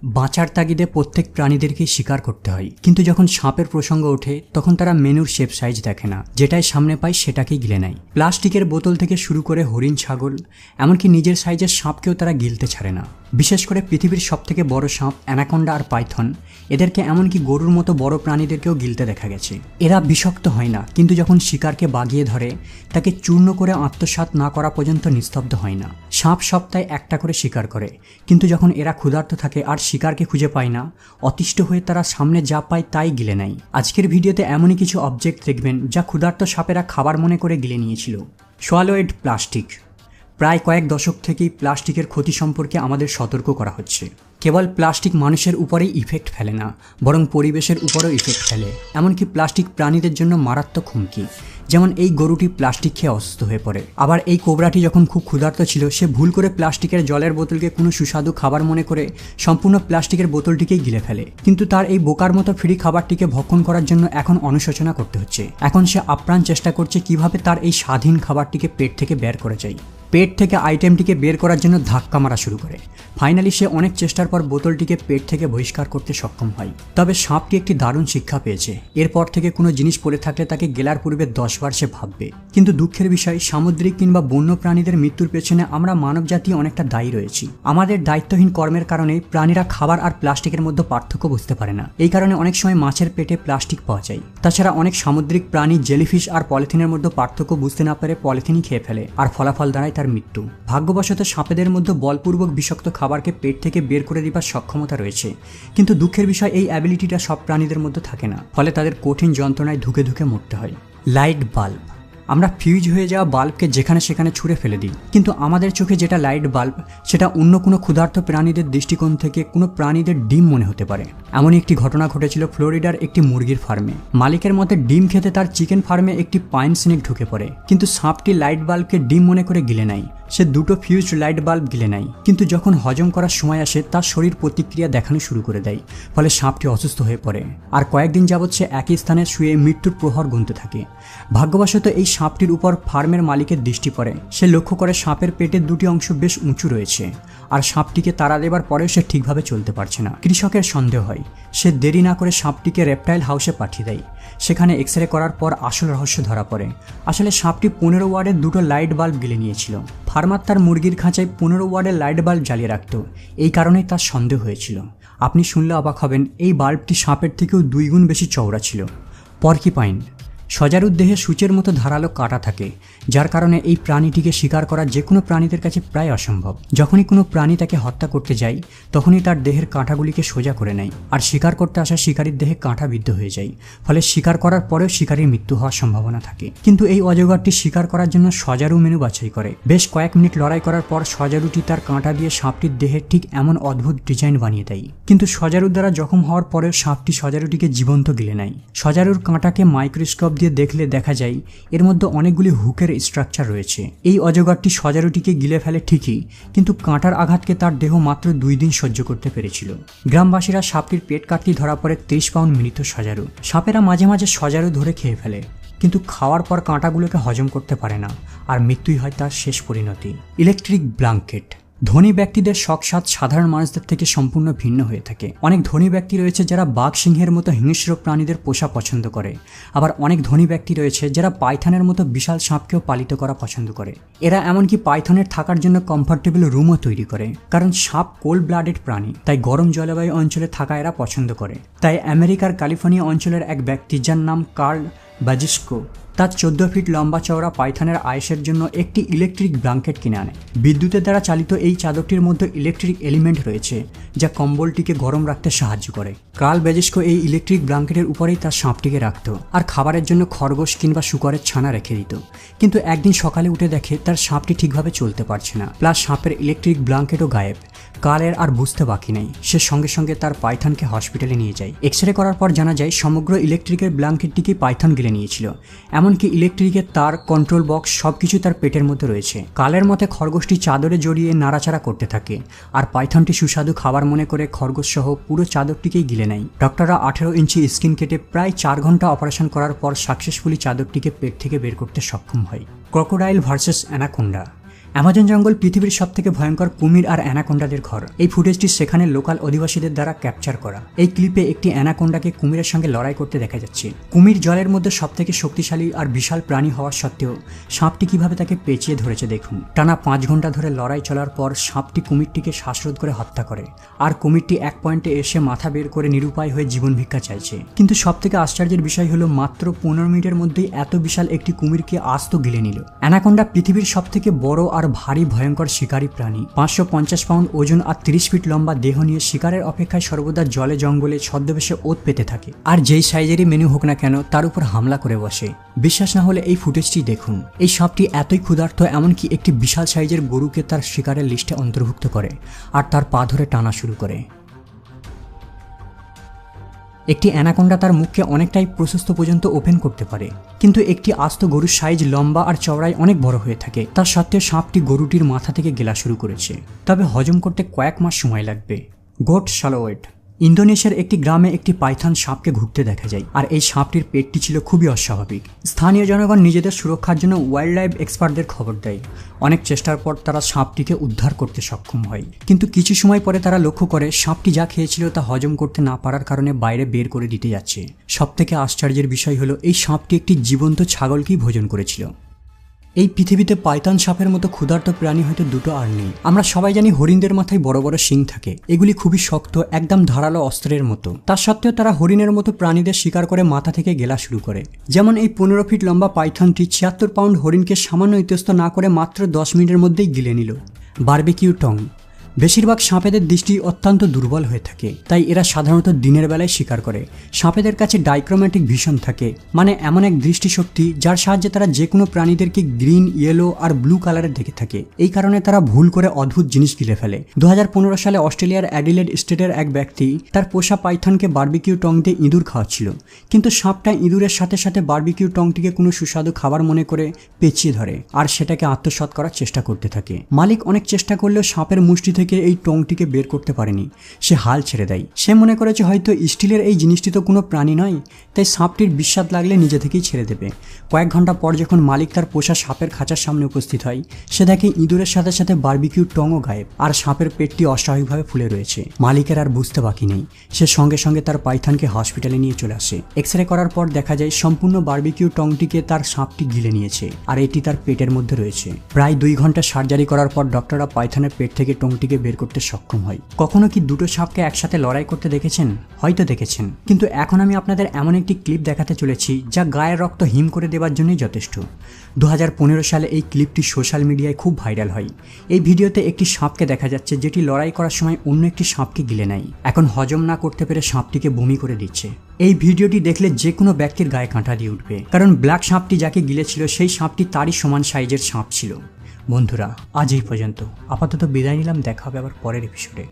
বাঁচার তাগিদে প্রত্যেক প্রাণীদেরকেই শিকার করতে হয়, কিন্তু যখন সাপের প্রসঙ্গ ওঠে তখন তারা মেনুর শেপ সাইজ দেখে না, যেটাই সামনে পায় সেটাকেই গিলে নেয়। প্লাস্টিকের বোতল থেকে শুরু করে হরিণ, ছাগল, এমনকি নিজের সাইজের সাপকেও তারা গিলতে ছাড়ে না। বিশেষ করে পৃথিবীর সবথেকে বড় সাপ অ্যানাকোন্ডা আর পাইথন, এদেরকে এমনকি গরুর মতো বড় প্রাণীদেরকেও গিলতে দেখা গেছে। এরা বিষাক্ত হয় না, কিন্তু যখন শিকারকে বাগিয়ে ধরে তাকে চূর্ণ করে আত্মসাৎ না করা পর্যন্ত নিস্তব্ধ হয় না। সাপ সপ্তাহে একটা করে শিকার করে, কিন্তু যখন এরা ক্ষুধার্ত থাকে আর শিকারকে খুঁজে পায় না, অতিষ্ঠ হয়ে তারা সামনে যা পায় তাই গিলে নেয়। আজকের ভিডিওতে এমনই কিছু অবজেক্ট দেখবেন যা ক্ষুধার্ত সাপেরা খাবার মনে করে গিলে নিয়েছিল। সোয়ালোয়েড প্লাস্টিক। প্রায় কয়েক দশক থেকেই প্লাস্টিকের ক্ষতি সম্পর্কে আমাদের সতর্ক করা হচ্ছে। কেবল প্লাস্টিক মানুষের উপরেই ইফেক্ট ফেলে না, বরং পরিবেশের উপরেও ইফেক্ট ফেলে। এমনকি প্লাস্টিক প্রাণীদের জন্য মারাত্মক হুমকি। যেমন এই গরুটি প্লাস্টিক খেয়ে অসুস্থ হয়ে পড়ে। আবার এই কোবরাটি যখন খুব ক্ষুধার্ত ছিল, সে ভুল করে প্লাস্টিকের জলের বোতলকে কোনো সুস্বাদু খাবার মনে করে সম্পূর্ণ প্লাস্টিকের বোতলটিকেই গিলে ফেলে। কিন্তু তার এই বোকার মতো ফ্রি খাবারটিকে ভক্ষণ করার জন্য এখন অনুশোচনা করতে হচ্ছে। এখন সে আপ্রাণ চেষ্টা করছে কিভাবে তার এই স্বাধীন খাবারটিকে পেট থেকে বের করে যায়। পেট থেকে আইটেমটিকে বের করার জন্য ধাক্কা মারা শুরু করে। ফাইনালি সে অনেক চেষ্টার পর বোতলটিকে পেট থেকে বহিষ্কার করতে সক্ষম হয়। তবে সাপটি একটি দারুণ শিক্ষা পেয়েছে। এরপর থেকে কোনো জিনিস পড়ে থাকলে তাকে গেলার পূর্বে 10 বার সে ভাববে। কিন্তু দুঃখের বিষয়, সামুদ্রিক কিংবা বন্য প্রাণীদের মৃত্যুর পেছনে আমরা মানবজাতি অনেকটা দায়ী রয়েছি। আমাদের দায়িত্বহীন কর্মের কারণে প্রাণীরা খাবার আর প্লাস্টিকের মধ্যে পার্থক্য বুঝতে পারে না। এই কারণে অনেক সময় মাছের পেটে প্লাস্টিক পাওয়া যায়। তাছাড়া অনেক সামুদ্রিক প্রাণী জেলিফিশ আর পলিথিনের মধ্যে পার্থক্য বুঝতে না পারে পলিথিনই খেয়ে ফেলে, আর ফলাফল দাঁড়ায় তার মৃত্যু। ভাগ্যবশত সাপেদের মধ্যে বলপূর্বক বিষাক্ত খাবারকে পেট থেকে বের করে দিবার সক্ষমতা রয়েছে, কিন্তু দুঃখের বিষয় এই অ্যাবিলিটিটা সব প্রাণীদের মধ্যে থাকে না। ফলে তাদের কঠিন যন্ত্রণায় ধুকে ধুকে মরতে হয়। Light bulb. আমরা ফিউজ হয়ে যাওয়া বাল্বকে যেখানে সেখানে ছুঁড়ে ফেলে দিই, কিন্তু আমাদের চোখে যেটা লাইট বাল্ব, সেটা অন্য কোনো ক্ষুধার্ত প্রাণীদের দৃষ্টিকোণ থেকে কোনো প্রাণীদের ডিম মনে হতে পারে। এমনই একটি ঘটনা ঘটেছিল ফ্লোরিডার একটি মুরগির ফার্মে। মালিকের মতে ডিম খেতে তার চিকেন ফার্মে একটি পাইন স্নেক ঢুকে পড়ে, কিন্তু সাপটি লাইট বাল্বকে ডিম মনে করে গিলে নেয়। সে 2টো ফিউজড লাইট বাল্ব গিলে নেয়, কিন্তু যখন হজম করার সময় আসে তার শরীর প্রতিক্রিয়া দেখানো শুরু করে দেয়। ফলে সাপটি অসুস্থ হয়ে পড়ে, আর কয়েকদিন যাবৎ সে একই স্থানে শুয়ে মৃত্যুর প্রহর গুনতে থাকে। ভাগ্যবশত এই সাপটির উপর ফার্মের মালিকের দৃষ্টি পড়ে। সে লক্ষ্য করে সাপের পেটের 2টি অংশ বেশ উঁচু রয়েছে, আর সাপটিকে তাড়া দেবার পরেও সে ঠিকভাবে চলতে পারছে না। কৃষকের সন্দেহ হয়। সে দেরি না করে সাপটিকে রেপটাইল হাউসে পাঠিয়ে দেয়। সেখানে এক্সরে করার পর আসল রহস্য ধরা পড়ে। আসলে সাপটি 15 ওয়ার্ডের 2টো লাইট বাল্ব গিলে নিয়েছিল। ফার্মার তার মুরগির খাঁচায় 15 ওয়ার্ডের লাইট বাল্ব জ্বালিয়ে রাখত। এই কারণেই তার সন্দেহ হয়েছিল। আপনি শুনলে অবাক হবেন, এই বাল্বটি সাপের থেকেও 2 গুণ বেশি চওড়া ছিল। পর্কিপাইন। সজারুর দেহে সূচের মতো ধারালো কাঁটা থাকে, যার কারণে এই প্রাণীটিকে শিকার করা যে কোনো প্রাণীদের কাছে প্রায় অসম্ভব। যখনই কোনো প্রাণী তাকে হত্যা করতে যায়, তখনই তার দেহের কাঁটাগুলিকে সোজা করে নেয়, আর শিকার করতে আসা শিকারীর দেহে কাঁটা বিদ্ধ হয়ে যায়। ফলে শিকার করার পরেও শিকারীর মৃত্যু হওয়ার সম্ভাবনা থাকে। কিন্তু এই অজগরটি শিকার করার জন্য সজারু মেনু বাছাই করে। বেশ কয়েক মিনিট লড়াই করার পর সজারুটি তার কাঁটা দিয়ে সাপটির দেহের ঠিক এমন অদ্ভুত ডিজাইন বানিয়ে দেয়। কিন্তু সজারুর দ্বারা জখম হওয়ার পরেও সাপটি সজারুটিকে জীবন্ত গিলে নেয়। সজারুর কাঁটাকে মাইক্রোস্কোপ দিয়ে দেখলে দেখা যায় এর মধ্যে অনেকগুলি হুকের স্ট্রাকচার রয়েছে। এই অজগরটি সজারুটিকে গিলে ফেলে ঠিকই, কিন্তু কাঁটার আঘাতকে তার দেহ মাত্র 2 দিন সহ্য করতে পেরেছিল। গ্রামবাসীরা সাপটির পেট কাটতেই ধরা পড়ে 30 পাউন্ড মৃত সজারু। সাপেরা মাঝে মাঝে সজারু ধরে খেয়ে ফেলে, কিন্তু খাওয়ার পর কাঁটাগুলোকে হজম করতে পারে না, আর মৃত্যুই হয় তার শেষ পরিণতি। Electric blanket. ধনী ব্যক্তিদের শখ স্বাদ সাধারণ মানুষদের থেকে সম্পূর্ণ ভিন্ন হয়ে থাকে। অনেক ধনী ব্যক্তি রয়েছে যারা বাঘ, সিংহের মতো হিংস্র প্রাণীদের পোষা পছন্দ করে। আবার অনেক ধনী ব্যক্তি রয়েছে যারা পাইথনের মতো বিশাল সাপকেও পালিত করা পছন্দ করে। এরা এমনকি পাইথনের থাকার জন্য কমফোর্টেবল রুমও তৈরি করে, কারণ সাপ কোল্ড ব্লাডেড প্রাণী, তাই গরম জলবায়ু অঞ্চলে থাকা এরা পছন্দ করে। তাই আমেরিকার ক্যালিফোর্নিয়া অঞ্চলের এক ব্যক্তি, যার নাম কার্ল বাজিস্কো, তার 14 ফিট লম্বা চওড়া পাইথনের আয়েসের জন্য একটি ইলেকট্রিক ব্ল্যাঙ্কেট কিনে আনে। বিদ্যুতের দ্বারা চালিত এই চাদরটির মধ্যে ইলেকট্রিক এলিমেন্ট রয়েছে, যা কম্বলটিকে গরম রাখতে সাহায্য করে। কার্ল বাজিস্কো এই ইলেকট্রিক ব্ল্যাঙ্কেটের উপরেই তার সাপটিকে রাখত, আর খাবারের জন্য খরগোশ কিংবা শূকরের ছানা রেখে দিত। কিন্তু একদিন সকালে উঠে দেখে তার সাপটি ঠিকভাবে চলতে পারছে না, প্লাস সাপের ইলেকট্রিক ব্ল্যাঙ্কেটও গায়েব। কার্লের আর বুঝতে বাকি নেই। সে সঙ্গে সঙ্গে তার পাইথনকে হসপিটালে নিয়ে যায়। এক্সরে করার পর জানা যায় সমগ্র ইলেকট্রিকের ব্ল্যাঙ্কেটটিকে পাইথন গিলে নিয়েছিল। এমনকি ইলেকট্রিকের তার, কন্ট্রোল বক্স সবকিছু তার পেটের মধ্যে রয়েছে। কার্লের মতে খরগোশটি চাদরে জড়িয়ে নাড়াচাড়া করতে থাকে, আর পাইথনটি সুস্বাদু খাবার মনে করে খরগোশ সহ পুরো চাদরটিকেই গিলে নেয়। ডক্টররা 18 ইঞ্চি স্কিন কেটে প্রায় 4 ঘন্টা অপারেশন করার পর সাকসেসফুলি চাদরটিকে পেট থেকে বের করতে সক্ষম হয়। Crocodile versus anaconda. অ্যামাজন জঙ্গল পৃথিবীর সবথেকে ভয়ঙ্কর কুমির আর অ্যানাকোন্ডাদের ঘর। এই ফুটেজটি সেখানে লোকাল অধিবাসীদের দ্বারা ক্যাপচার করা। এই ক্লিপে একটি অ্যানাকোন্ডাকে কুমিরের সঙ্গে লড়াই করতে দেখা যাচ্ছে। কুমির জলের মধ্যে সবথেকে শক্তিশালী আর বিশাল প্রাণী হওয়া সত্ত্বেও সাপটি কিভাবে তাকে পেঁচিয়ে ধরেছে দেখুন। টানা 5 ঘন্টা ধরে লড়াই চলার পর সাপটি কুমিরটিকে শ্বাসরোধ করে হত্যা করে, আর কুমিরটি এক পয়েন্টে এসে মাথা বের করে নিরুপায় হয়ে জীবন ভিক্ষা চাইছে। কিন্তু সবথেকে আশ্চর্যের বিষয় হলো মাত্র 15 মিনিটের মধ্যেই এত বিশাল একটি কুমিরকে আস্ত গিলে নিল। অ্যানাকোন্ডা পৃথিবীর সবথেকে বড় আর ভারী ভয়ঙ্কর শিকারী প্রাণী। 550 পাউন্ড ওজন আর 30 ফিট লম্বা দেহ নিয়ে শিকারের অপেক্ষায় সর্বদা জলে জঙ্গলে ছদ্মবেশে ওত পেতে থাকে, আর যেই সাইজেরই মেনু হোক না কেন তার উপর হামলা করে বসে। বিশ্বাস না হলে এই ফুটেজটি দেখুন। এই সাপটি এতই ক্ষুধার্ত এমনকি একটি বিশাল সাইজের গরুকে তার শিকারের লিস্টে অন্তর্ভুক্ত করে আর তার পা ধরে টানা শুরু করে। একটি অ্যানাকোন্ডা তার মুখকে অনেকটাই প্রশস্ত পর্যন্ত ওপেন করতে পারে, কিন্তু একটি আস্ত গরুর সাইজ লম্বা আর চওড়ায় অনেক বড় হয়ে থাকে। তার সত্ত্বেও সাপটি গরুটির মাথা থেকে গেলা শুরু করেছে, তবে হজম করতে কয়েক মাস সময় লাগবে। গোট সালোয়েট। ইন্দোনেশিয়ার একটি গ্রামে একটি পাইথন সাপকে ঘুরতে দেখা যায়, আর এই সাপটির পেটটি ছিল খুবই অস্বাভাবিক। স্থানীয় জনগণ নিজেদের সুরক্ষার জন্য ওয়াইল্ড লাইফ এক্সপার্টদের খবর দেয়। অনেক চেষ্টার পর তারা সাপটিকে উদ্ধার করতে সক্ষম হয়, কিন্তু কিছু সময় পরে তারা লক্ষ্য করে সাপটি যা খেয়েছিল তা হজম করতে না পারার কারণে বাইরে বের করে দিতে যাচ্ছে। সবথেকে আশ্চর্যের বিষয় হলো এই সাপটি একটি জীবন্ত ছাগলকেই ভোজন করেছিল। এই পৃথিবীতে পাইথন সাপের মতো ক্ষুধার্ত প্রাণী হয়তো দুটো আর নেই। আমরা সবাই জানি হরিণদের মাথায় বড় বড় শিং থাকে, এগুলি খুবই শক্ত, একদম ধারালো অস্ত্রের মতো। তার সত্ত্বেও তারা হরিণের মতো প্রাণীদের শিকার করে মাথা থেকে গেলা শুরু করে। যেমন এই 15 ফিট লম্বা পাইথনটি 76 পাউন্ড হরিণকে সামান্য ইতস্ত না করে মাত্র 10 মিনিটের মধ্যেই গিলে নিল। বারবিকিউ টং। বেশিরভাগ সাপেদের দৃষ্টি অত্যন্ত দুর্বল হয়ে থাকে, তাই এরা সাধারণত দিনের বেলায় শিকার করে। সাপেদের কাছে ডাইক্রোম্যাটিক ভিশন থাকে, মানে এমন এক দৃষ্টিশক্তি যার সাহায্যে তারা যে কোনো প্রাণীদেরকে গ্রিন, ইয়েলো আর ব্লু কালারের দেখে থাকে। এই কারণে তারা ভুল করে অদ্ভুত জিনিস গিলে ফেলে। 2015 সালে অস্ট্রেলিয়ার অ্যাডিলেড স্টেটের এক ব্যক্তি তার পোষা পাইথনকে বারবিকিউ টং দিয়ে ইঁদুর খাওয়াচ্ছিল, কিন্তু সাপটা ইঁদুরের সাথে সাথে বারবিকিউ টংটিকে কোনো সুস্বাদু খাবার মনে করে পেঁচিয়ে ধরে আর সেটাকে আত্মসাৎ করার চেষ্টা করতে থাকে। মালিক অনেক চেষ্টা করলেও সাপের মুষ্টি থেকে এই টংটিকে বের করতে পারেনি। সে হাল ছেড়ে দেয়। সে মনে করেছে হয়তো স্টিলের এই জিনিসটি তো কোনো প্রাণী নয়, তাই সাপটির বিস্বাদ লাগলে নিজে থেকেই ছেড়ে দেবে। কয়েক ঘন্টা পর যখন মালিক তার পোষা সাপের খাঁচার সামনে উপস্থিত হয়, সে দেখে ইঁদুরের সাথে সাথে বারবিকিউ টংও গায়েব, আর সাপের পেটটি অস্বাভাবিকভাবে ফুলে রয়েছে। মালিকের আর বুঝতে বাকি নেই, সে সঙ্গে সঙ্গে তার পাইথনকে হসপিটালে নিয়ে চলে আসে। এক্স রে করার পর দেখা যায় সম্পূর্ণ বারবিকিউ টংটিকে তার সাপটি গিলে নিয়েছে, আর এটি তার পেটের মধ্যে রয়েছে। প্রায় 2 ঘন্টা সার্জারি করার পর ডক্টররা পাইথনের পেট থেকে টংটিকে বের করতে সক্ষম হয়। কখনো কি দুটো সাপকে একসাথে লড়াই করতে দেখেছেন? হয়তো দেখেছেন, কিন্তু এখন আমি আপনাদের এমন একটি ক্লিপ দেখাতে চলেছি যা গায়ের রক্ত হিম করে দেওয়ার জন্যই যথেষ্ট। 2015 সালে এই ক্লিপটি সোশ্যাল মিডিয়ায় খুব ভাইরাল হয়। এই ভিডিওতে একটি সাপকে দেখা যাচ্ছে যেটি লড়াই করার সময় অন্য একটি সাপকে গিলে নেয়। এখন হজম না করতে পেরে সাপটিকে বমি করে দিচ্ছে। এই ভিডিওটি দেখলে যে কোনো ব্যক্তির গায়ে কাঁটা দিয়ে উঠবে, কারণ ব্ল্যাক সাপটি যাকে গিলেছিল সেই সাপটি তারই সমান সাইজের সাপ ছিল। বন্ধুরা, আজ এই পর্যন্ত। আপাতত বিদায় নিলাম, দেখা হবে আবার পরের এপিসোডে।